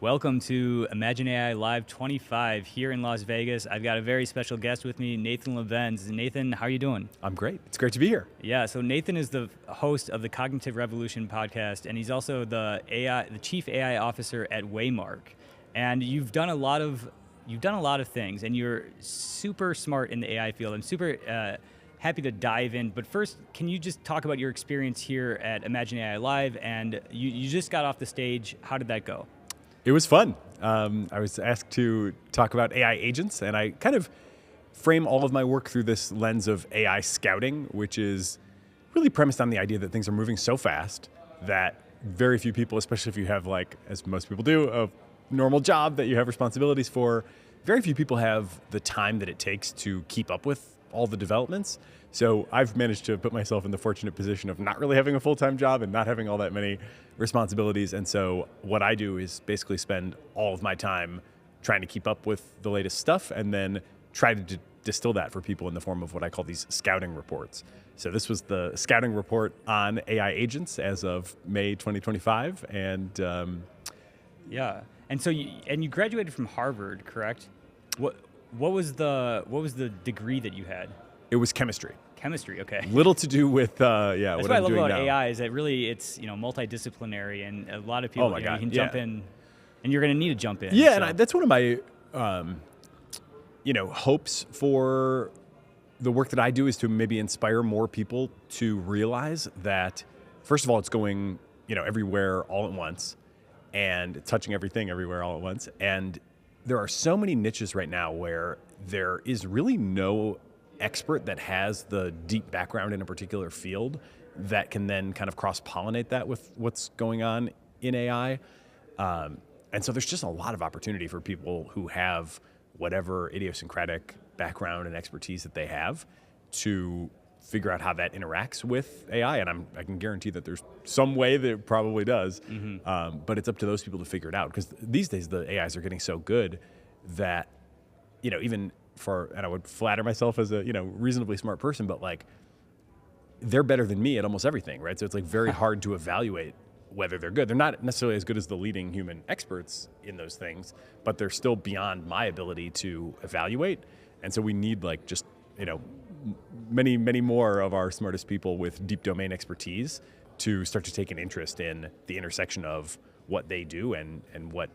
Welcome to Imagine AI Live 25 here in Las Vegas. I've got a very special guest with me, Nathan Labenz. Nathan, how are you doing? I'm great. It's great to be here. Yeah, so Nathan is the host of the Cognitive Revolution podcast, and he's also the chief AI officer at Waymark. And you've done a lot of things, and you're super smart in the AI field. I'm super happy to dive in. But first, can you just talk about your experience here at Imagine AI Live? And you just got off the stage. How did that go? It was fun. I was asked to talk about AI agents, and I kind of frame all of my work through this lens of AI scouting, which is really premised on the idea that things are moving so fast that very few people, especially if you have, like, as most people do, a normal job that you have responsibilities for, very few people have the time that it takes to keep up with all the developments. So I've managed to put myself in the fortunate position of not really having a full-time job and not having all that many responsibilities. And so what I do is basically spend all of my time trying to keep up with the latest stuff and then try to distill that for people in the form of what I call these scouting reports. So this was the scouting report on AI agents as of May 2025. And yeah. And so you graduated from Harvard, correct? What was the degree that you had? it was chemistry. Chemistry, okay. Little to do with what I'm doing now. That's what I love about AI is that really it's multidisciplinary, and a lot of people you can jump in, and you're going to need to jump in. Yeah, so. And that's one of my hopes for the work that I do is to maybe inspire more people to realize that, first of all, it's going everywhere all at once, and touching everything everywhere all at once. And there are so many niches right now where there is really no expert that has the deep background in a particular field that can then kind of cross-pollinate that with what's going on in AI. And so there's just a lot of opportunity for people who have whatever idiosyncratic background and expertise that they have to figure out how that interacts with AI. And I can guarantee that there's some way that it probably does, but it's up to those people to figure it out. Because these days the AIs are getting so good that, even and I would flatter myself as a, reasonably smart person, but like they're better than me at almost everything, right? So it's like very hard to evaluate whether they're good. They're not necessarily as good as the leading human experts in those things, but they're still beyond my ability to evaluate. And so we need many, many more of our smartest people with deep domain expertise to start to take an interest in the intersection of what they do and what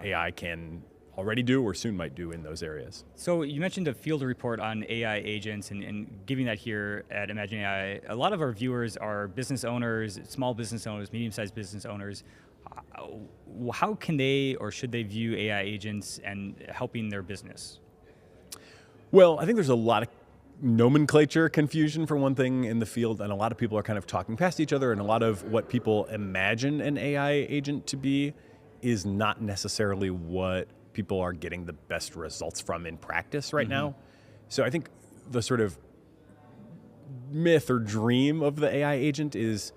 AI can already do or soon might do in those areas. So you mentioned a field report on AI agents and giving that here at Imagine AI. A lot of our viewers are business owners, small business owners, medium-sized business owners. How can they or should they view AI agents and helping their business? Well, I think there's a lot of nomenclature confusion for one thing in the field, and a lot of people are kind of talking past each other, and a lot of what people imagine an AI agent to be is not necessarily what people are getting the best results from in practice right now. So I think the sort of myth or dream of the AI agent is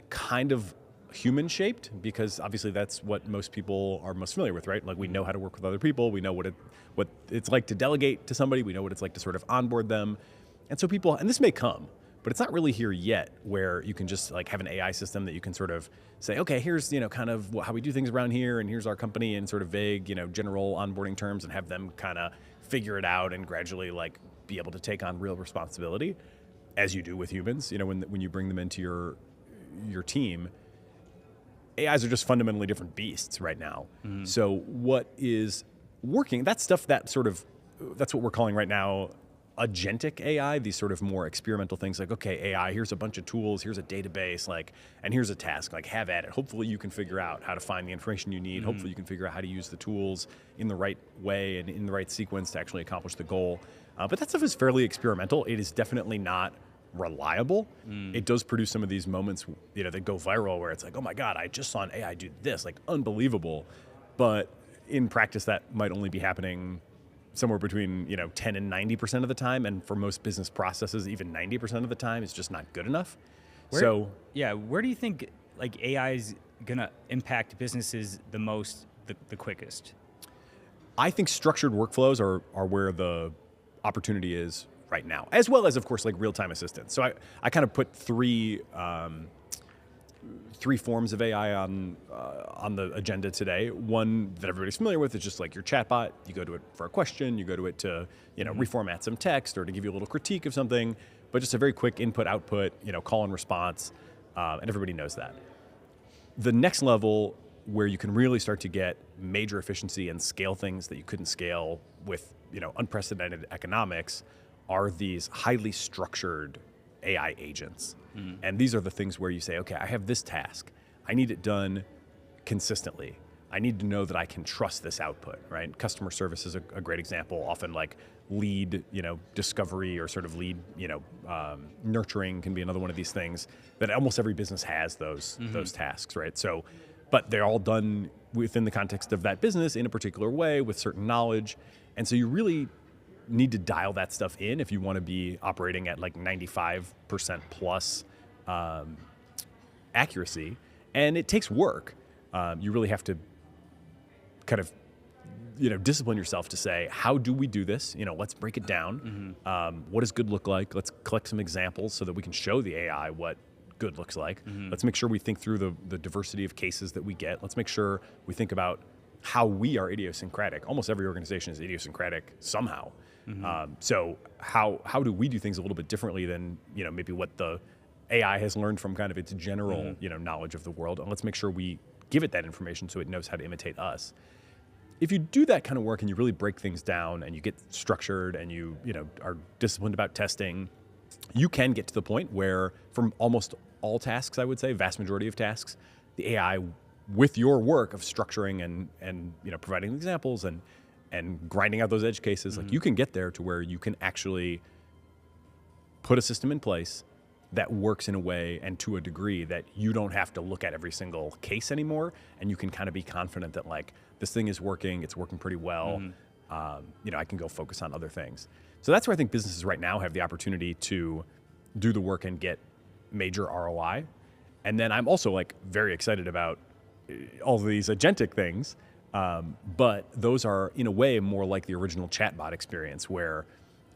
kind of human-shaped, because obviously that's what most people are most familiar with, right? Like, we know how to work with other people, we know what it's like to delegate to somebody, we know what it's like to sort of onboard them. And so people, and this may come, but it's not really here yet, where you can just like have an AI system that you can sort of say, okay, here's kind of how we do things around here, and here's our company in sort of vague general onboarding terms, and have them kind of figure it out and gradually like be able to take on real responsibility, as you do with humans. When you bring them into your team, AIs are just fundamentally different beasts right now. So what is working? That's stuff that's what we're calling right now agentic AI, these sort of more experimental things like, okay, AI, here's a bunch of tools, here's a database, and here's a task, have at it. Hopefully you can figure out how to find the information you need. Hopefully you can figure out how to use the tools in the right way and in the right sequence to actually accomplish the goal. But that stuff is fairly experimental. It is definitely not reliable. It does produce some of these moments, that go viral where it's like, oh my God, I just saw an AI do this, unbelievable. But in practice, that might only be happening somewhere between 10 and 90% of the time, and for most business processes, even 90% of the time is just not good enough. Where do you think AI is gonna impact businesses the most, the quickest? I think structured workflows are where the opportunity is right now, as well as, of course, real-time assistance. So I kind of put three three forms of AI on the agenda today. One that everybody's familiar with is just like your chatbot. You go to it for a question. You go to it to reformat some text or to give you a little critique of something. But just a very quick input output, call and response, and everybody knows that. The next level where you can really start to get major efficiency and scale things that you couldn't scale with unprecedented economics are these highly structured AI agents. And these are the things where you say, okay, I have this task. I need it done consistently. I need to know that I can trust this output, right? Customer service is a great example. Often like lead, discovery or sort of lead, nurturing can be another one of these things that almost every business has those tasks, right? So, but they're all done within the context of that business in a particular way with certain knowledge. And so you really need to dial that stuff in if you want to be operating at like 95% plus accuracy. And it takes work. You really have to kind of, discipline yourself to say, how do we do this? Let's break it down. What does good look like? Let's collect some examples so that we can show the AI what good looks like. Let's make sure we think through the diversity of cases that we get. Let's make sure we think about how we are idiosyncratic. Almost every organization is idiosyncratic somehow. So how do we do things a little bit differently than maybe what the AI has learned from kind of its general knowledge of the world? And let's make sure we give it that information so it knows how to imitate us. If you do that kind of work and you really break things down and you get structured and you are disciplined about testing, you can get to the point where from almost all tasks, I would say, vast majority of tasks, the AI with your work of structuring and providing examples and grinding out those edge cases, like you can get there to where you can actually put a system in place that works in a way and to a degree that you don't have to look at every single case anymore, and you can kind of be confident that like this thing is working, it's working pretty well. I can go focus on other things. So that's where I think businesses right now have the opportunity to do the work and get major ROI. And then I'm also like very excited about all of these agentic things, but those are in a way more like the original chatbot experience where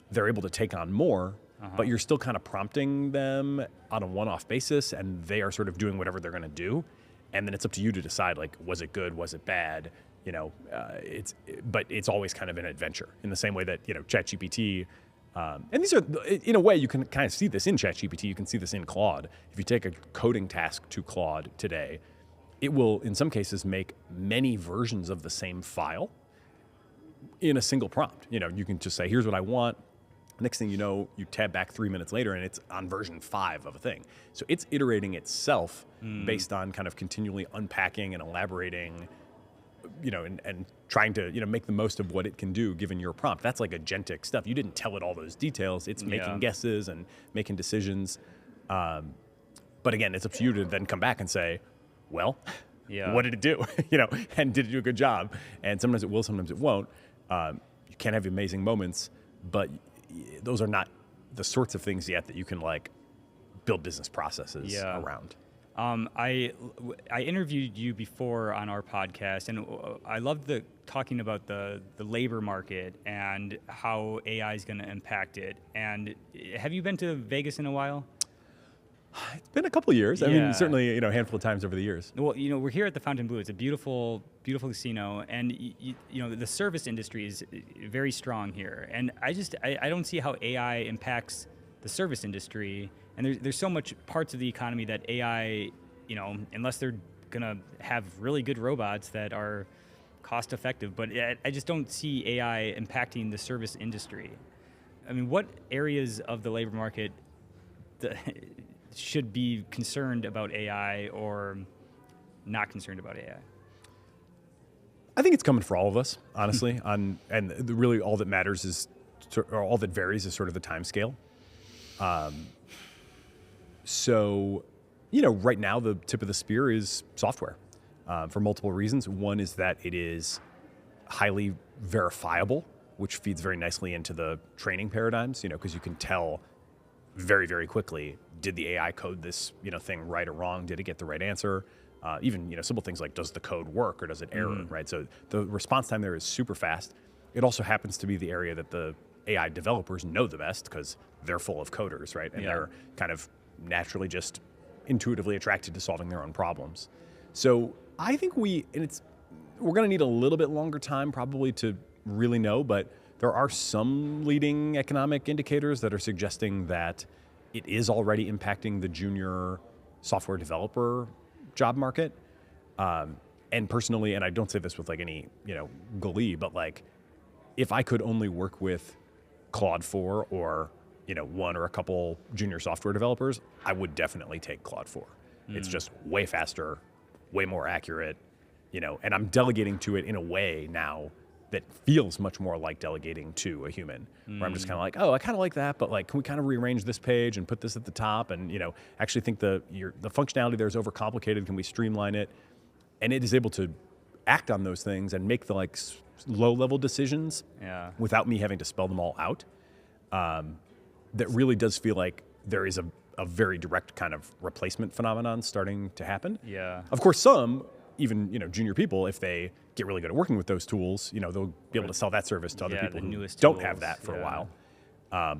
they're able to take on more, but you're still kind of prompting them on a one-off basis, and they are sort of doing whatever they're going to do. And then it's up to you to decide, like, was it good? Was it bad? But it's always kind of an adventure in the same way that, ChatGPT, and these are, in a way, you can kind of see this in ChatGPT. You can see this in Claude. If you take a coding task to Claude today, it will, in some cases, make many versions of the same file in a single prompt. You can just say, here's what I want. Next thing you know, you tab back 3 minutes later and it's on version 5 of a thing. So it's iterating itself based on kind of continually unpacking and elaborating, and trying to, make the most of what it can do given your prompt. That's like agentic stuff. You didn't tell it all those details. It's making guesses and making decisions. But again, it's up to you to then come back and say, well, what did it do? And did it do a good job? And sometimes it will, sometimes it won't. You can have amazing moments, but those are not the sorts of things yet that you can like build business processes around. I interviewed you before on our podcast, and I loved talking about the labor market and how AI is going to impact it. And have you been to Vegas in a while? It's been a couple of years. I mean, certainly, a handful of times over the years. Well, we're here at the Fontainebleau. It's a beautiful, beautiful casino, and the service industry is very strong here. And I don't see how AI impacts the service industry. And there's so much parts of the economy that AI, unless they're gonna have really good robots that are cost effective, but I just don't see AI impacting the service industry. I mean, what areas of the labor market should be concerned about AI or not concerned about AI? I think it's coming for all of us, honestly. Really all that matters is, or all that varies is sort of the time scale. So, right now the tip of the spear is software for multiple reasons. One is that it is highly verifiable, which feeds very nicely into the training paradigms, because you can tell very, very quickly, did the AI code this, thing right or wrong? Did it get the right answer? Even, simple things like, does the code work or does it error, right? So the response time there is super fast. It also happens to be the area that the AI developers know the best because they're full of coders, right? And they're kind of naturally just intuitively attracted to solving their own problems. So I think we're going to need a little bit longer time probably to really know, but there are some leading economic indicators that are suggesting that it is already impacting the junior software developer job market. And personally, and I don't say this with like any, glee, but like if I could only work with Claude 4 or, one or a couple junior software developers, I would definitely take Claude 4. It's just way faster, way more accurate, and I'm delegating to it in a way now that feels much more like delegating to a human, where I'm just kind of like, oh, I kind of like that, but like, can we kind of rearrange this page and put this at the top? And, actually think the functionality there is overcomplicated. Can we streamline it? And it is able to act on those things and make the like low-level decisions without me having to spell them all out. That really does feel like there is a very direct kind of replacement phenomenon starting to happen. Yeah. Of course, some, even junior people, if they get really good at working with those tools, they'll be able to sell that service to other people who don't have that for a while.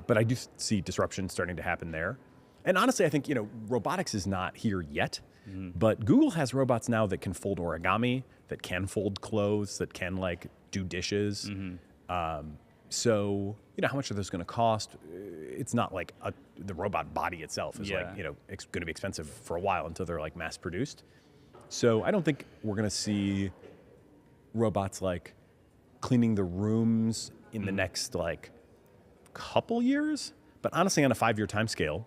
But I do see disruption starting to happen there. And honestly, I think, robotics is not here yet. But Google has robots now that can fold origami, that can fold clothes, that can like do dishes. So, how much are those going to cost? It's not like the robot body itself is like, it's going to be expensive for a while until they're like mass produced. So I don't think we're going to see robots like cleaning the rooms in the next like couple years. But honestly, on a 5-year time scale,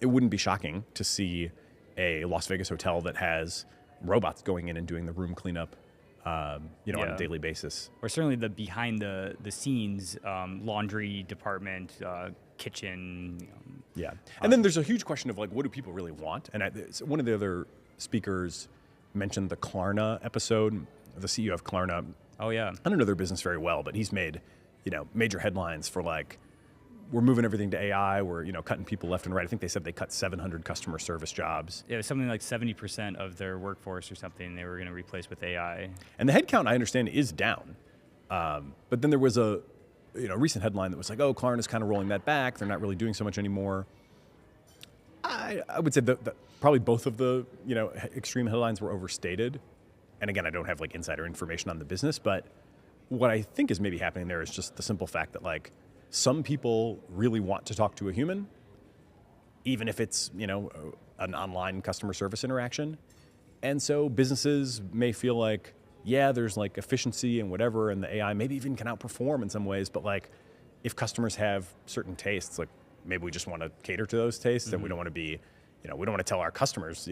it wouldn't be shocking to see a Las Vegas hotel that has robots going in and doing the room cleanup, on a daily basis. Or certainly the behind the scenes laundry department, kitchen. And then there's a huge question of like, what do people really want? And one of the other speakers mentioned the Klarna episode, the CEO of Klarna. Oh yeah. I don't know their business very well, but he's made, major headlines for like, we're moving everything to AI. We're, cutting people left and right. I think they said they cut 700 customer service jobs. Yeah, it was something like 70% of their workforce or something they were going to replace with AI. And the headcount, I understand, is down. But then there was a, recent headline that was like, oh, Klarna's kind of rolling that back. They're not really doing so much anymore. I would say that probably both of the, extreme headlines were overstated. And again, I don't have like insider information on the business, but what I think is maybe happening there is just the simple fact that like, some people really want to talk to a human, even if it's, an online customer service interaction. And so businesses may feel like, there's like efficiency and whatever, and the AI maybe even can outperform in some ways. But like, if customers have certain tastes, like maybe we just want to cater to those tastes, and we don't want to be, we don't want to tell our customers,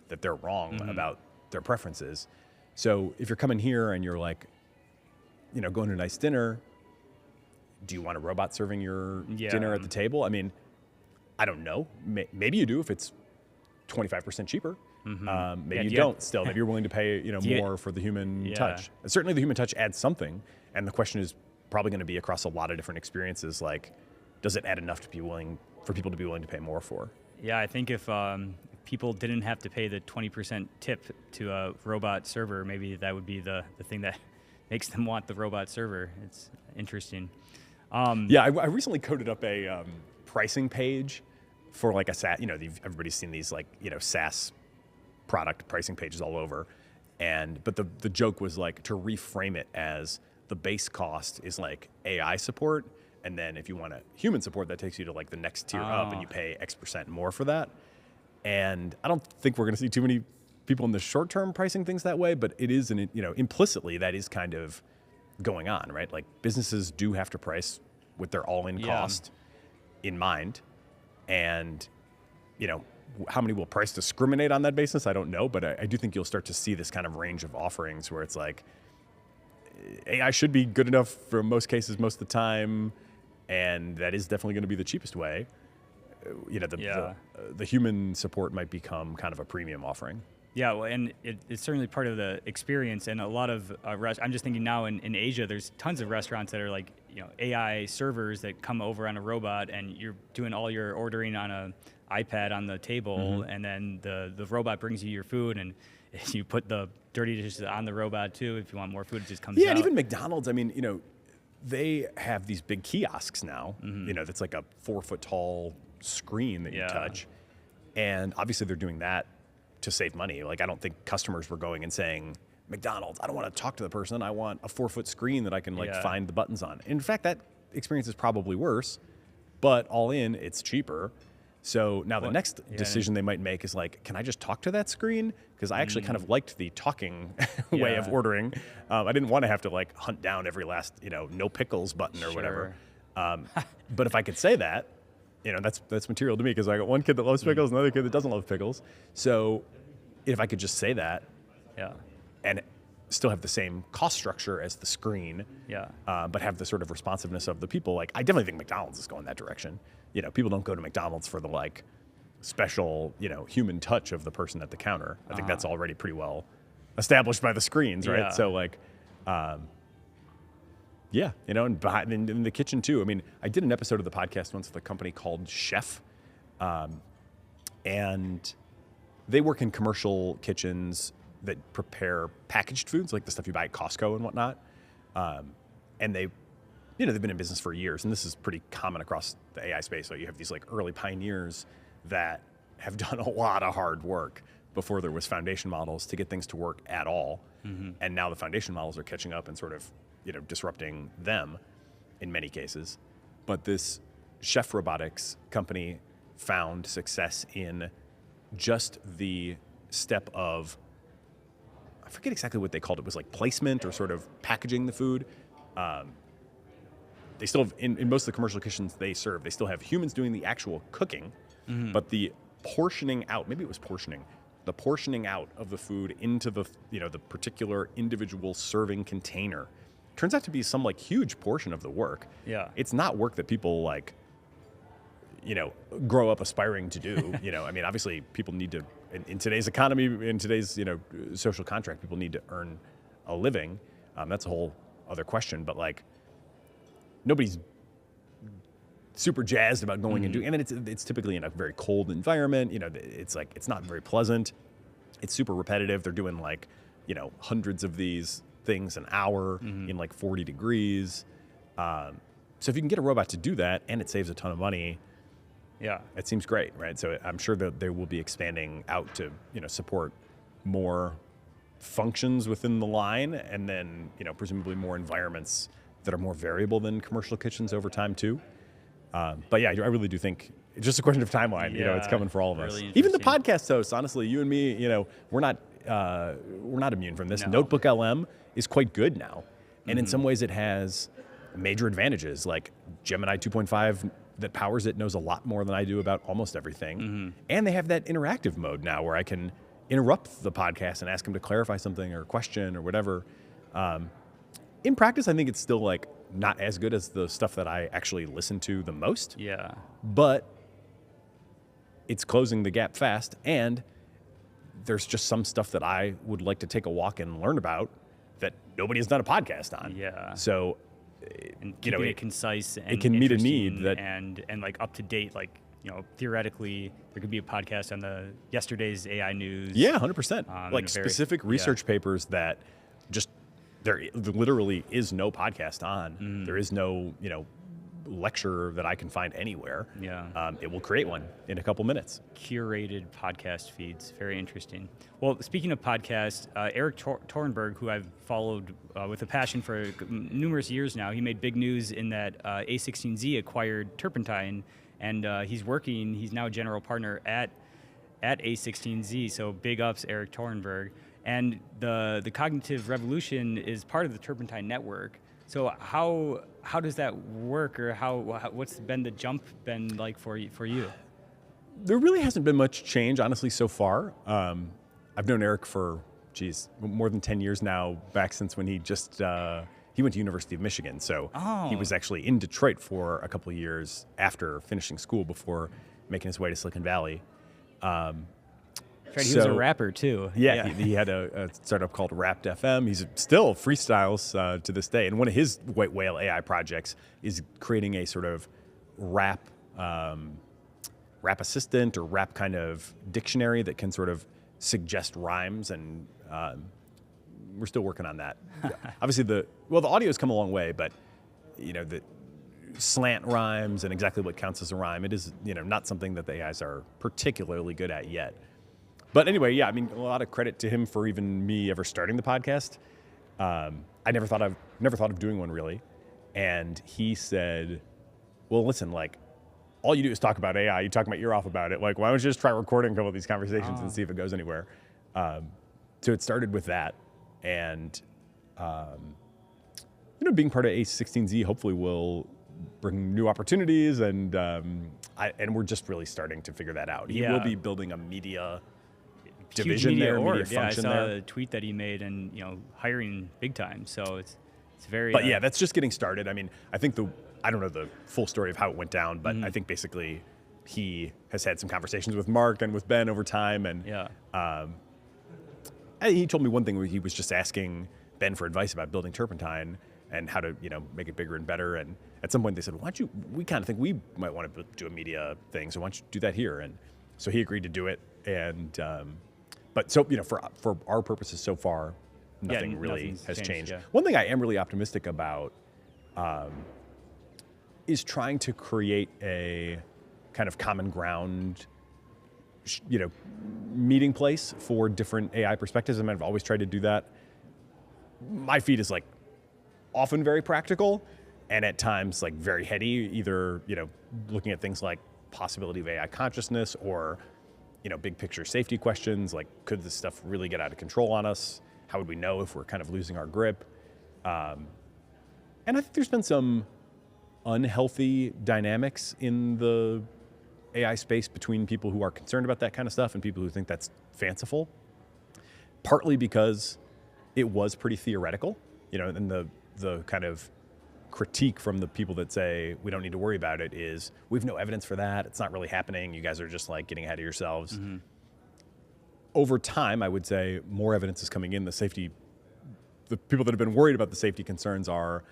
that they're wrong about their preferences. So if you're coming here and you're like, going to a nice dinner, do you want a robot serving your dinner at the table? I mean, I don't know. Maybe you do if it's 25% cheaper. Maybe you don't still. Maybe you're willing to pay more for the human touch. And certainly the human touch adds something. And the question is probably going to be across a lot of different experiences. Like, does it add enough for people to be willing to pay more for? Yeah, I think if people didn't have to pay the 20% tip to a robot server, maybe that would be the thing that makes them want the robot server. It's interesting. I recently coded up a pricing page for like a SaaS. Everybody's seen these like SaaS product pricing pages all over, but the joke was like to reframe it as the base cost is like AI support, and then if you want a human support, that takes you to like the next tier up, and you pay X% more for that. And I don't think we're going to see too many people in the short term pricing things that way, but it is implicitly that is kind of going on, right? Like businesses do have to price with their all-in cost in mind. And, how many will price discriminate on that basis? I don't know, but I do think you'll start to see this kind of range of offerings where it's like AI should be good enough for most cases, most of the time. And that is definitely going to be the cheapest way. The human support might become kind of a premium offering. Yeah, well, and it's certainly part of the experience. And a lot of I'm just thinking now in Asia, there's tons of restaurants that are like, AI servers that come over on a robot, and you're doing all your ordering on a iPad on the table, and then the robot brings you your food, and you put the dirty dishes on the robot too. If you want more food, it just comes out. Yeah, and even McDonald's, I mean, they have these big kiosks now, that's like a 4-foot tall screen that you touch. And obviously they're doing that to save money. Like, I don't think customers were going and saying, McDonald's, I don't want to talk to the person. I want a 4-foot screen that I can find the buttons on. In fact, that experience is probably worse, but all in, it's cheaper. So now the next decision they might make is like, can I just talk to that screen? Because I actually kind of liked the talking way of ordering. I didn't want to have to like hunt down every last, no pickles button or whatever. But if I could say that, that's material to me, because I got one kid that loves pickles, another kid that doesn't love pickles. So if I could just say that, and still have the same cost structure as the screen, but have the sort of responsiveness of the people, like, I definitely think McDonald's is going that direction. People don't go to McDonald's for the like special, human touch of the person at the counter. I think that's already pretty well established by the screens, right? So like, and in the kitchen too. I mean, I did an episode of the podcast once with a company called Chef, and they work in commercial kitchens that prepare packaged foods, like the stuff you buy at Costco and whatnot. And they've been in business for years, and this is pretty common across the AI space. So you have these like early pioneers that have done a lot of hard work before there was foundation models to get things to work at all. And now the foundation models are catching up and sort of, disrupting them in many cases. But this Chef Robotics company found success in just the step of, I forget exactly what they called it. It was like placement or sort of packaging the food. They still have, in most of the commercial kitchens they serve, they still have humans doing the actual cooking, but the portioning out, maybe it was portioning, the portioning out of the food into the, the particular individual serving container turns out to be some like huge portion of the work. It's not work that people like, grow up aspiring to do. I mean, obviously people need to, in today's economy, in today's, social contract, people need to earn a living. That's a whole other question, but like, nobody's super jazzed about going and doing, and then it's typically in a very cold environment. It's like, it's not very pleasant. It's super repetitive. They're doing like, hundreds of these things an hour in like 40 degrees. So if you can get a robot to do that and it saves a ton of money, it seems great, right? So I'm sure that they will be expanding out to, support more functions within the line, and then, presumably more environments that are more variable than commercial kitchens over time too. But yeah, I really do think it's just a question of timeline. It's coming for all of us. Even the podcast hosts, honestly, you and me, we're not immune from this. No. Notebook LM is quite good now. And in some ways it has major advantages, like Gemini 2.5 that powers it knows a lot more than I do about almost everything. And they have that interactive mode now where I can interrupt the podcast and ask them to clarify something or question or whatever. In practice, I think it's still like not as good as the stuff that I actually listen to the most. But it's closing the gap fast, and there's just some stuff that I would like to take a walk and learn about that nobody has done a podcast on. So, and keeping it concise and it can meet a need that and like up to date. Like, theoretically, there could be a podcast on yesterday's AI news. 100%. Like specific research papers that just there literally is no podcast on. There is no, lecture that I can find anywhere. It will create one in a couple minutes. Curated podcast feeds. Very interesting. Well, speaking of podcasts, Eric Torenberg, who I've followed with a passion for numerous years now, he made big news in that A16Z acquired Turpentine, and he's now a general partner at A16Z. So big ups, Eric Torenberg. And the cognitive revolution is part of the Turpentine Network. So how does that work, or what's been the jump been like for you? There really hasn't been much change, honestly, so far. I've known Eric for, more than 10 years now, back since when he went to University of Michigan. So he was actually in Detroit for a couple of years after finishing school before making his way to Silicon Valley. Right, he was a rapper too. He had a startup called Wrapped FM. He's still freestyles to this day. And one of his white whale AI projects is creating a sort of rap assistant or rap kind of dictionary that can sort of suggest rhymes. And we're still working on that. Obviously, the audio's come a long way, but slant rhymes and exactly what counts as a rhyme. It is, not something that the AIs are particularly good at yet. But anyway, yeah, I mean, a lot of credit to him for even me ever starting the podcast. I never thought of doing one really. And he said, well, listen, like, all you do is talk about AI. You talk my ear off about it. Like, why don't you just try recording a couple of these conversations and see if it goes anywhere? So it started with that. And, being part of A16Z hopefully will bring new opportunities. And we're just really starting to figure that out. He will be building a media division media there, org. media function I saw there. the tweet that he made, and hiring big time. So it's very. But yeah, that's just getting started. I mean, I think I don't know the full story of how it went down, but I think basically he has had some conversations with Mark and with Ben over time, and he told me one thing where he was just asking Ben for advice about building Turpentine and how to make it bigger and better. And at some point they said, why don't you? We kind of think we might want to do a media thing, so why don't you do that here? And so he agreed to do it, and. But so, for our purposes so far, nothing really has changed. Yeah. One thing I am really optimistic about is trying to create a kind of common ground, meeting place for different AI perspectives. I mean, I've always tried to do that. My feed is like often very practical and at times like very heady, either, looking at things like possibility of AI consciousness or big picture safety questions, like could this stuff really get out of control on us? How would we know if we're kind of losing our grip? And I think there's been some unhealthy dynamics in the AI space between people who are concerned about that kind of stuff and people who think that's fanciful, partly because it was pretty theoretical, and the kind of critique from the people that say we don't need to worry about it is we've no evidence for that. It's not really happening. You guys are just like getting ahead of yourselves. Mm-hmm. Over time, I would say more evidence is coming in. The people that have been worried about the safety concerns are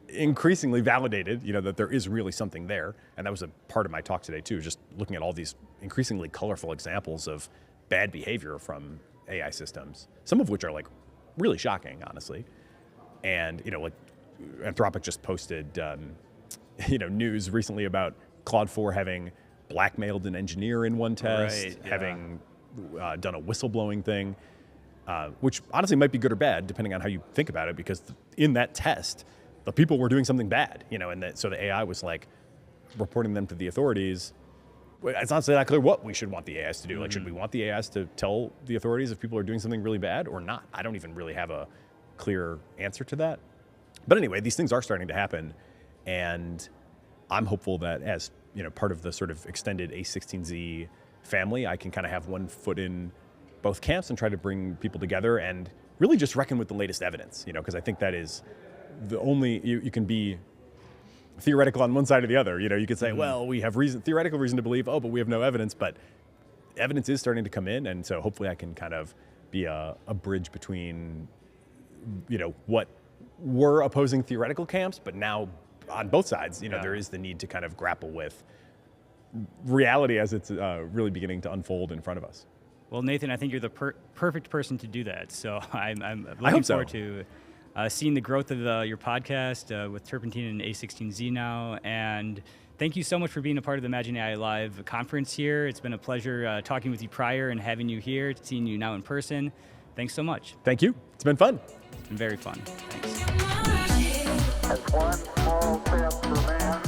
increasingly validated, that there is really something there. And that was a part of my talk today too, just looking at all these increasingly colorful examples of bad behavior from AI systems, some of which are like really shocking, honestly. And, like Anthropic just posted, news recently about Claude 4 having blackmailed an engineer in one test, having done a whistleblowing thing, which honestly might be good or bad, depending on how you think about it, because in that test, the people were doing something bad, and so the AI was like reporting them to the authorities. It's not that clear what we should want the AIs to do. Like, should we want the AIs to tell the authorities if people are doing something really bad or not? I don't even really have a clear answer to that. But anyway, these things are starting to happen, and I'm hopeful that as part of the sort of extended A16Z family, I can kind of have one foot in both camps and try to bring people together and really just reckon with the latest evidence, because I think that is the only, you can be theoretical on one side or the other. You could say, well, we have theoretical reason to believe, but we have no evidence, but evidence is starting to come in, and so hopefully I can kind of be a bridge between, what were opposing theoretical camps, but now on both sides, there is the need to kind of grapple with reality as it's really beginning to unfold in front of us. Well, Nathan, I think you're the perfect person to do that. So I'm looking forward to seeing the growth of your podcast with Turpentine and A16Z now. And thank you so much for being a part of the Imagine AI Live conference here. It's been a pleasure talking with you prior and having you here, seeing you now in person. Thanks so much. Thank you. It's been fun. It's been very fun. Thanks. As one small step for man,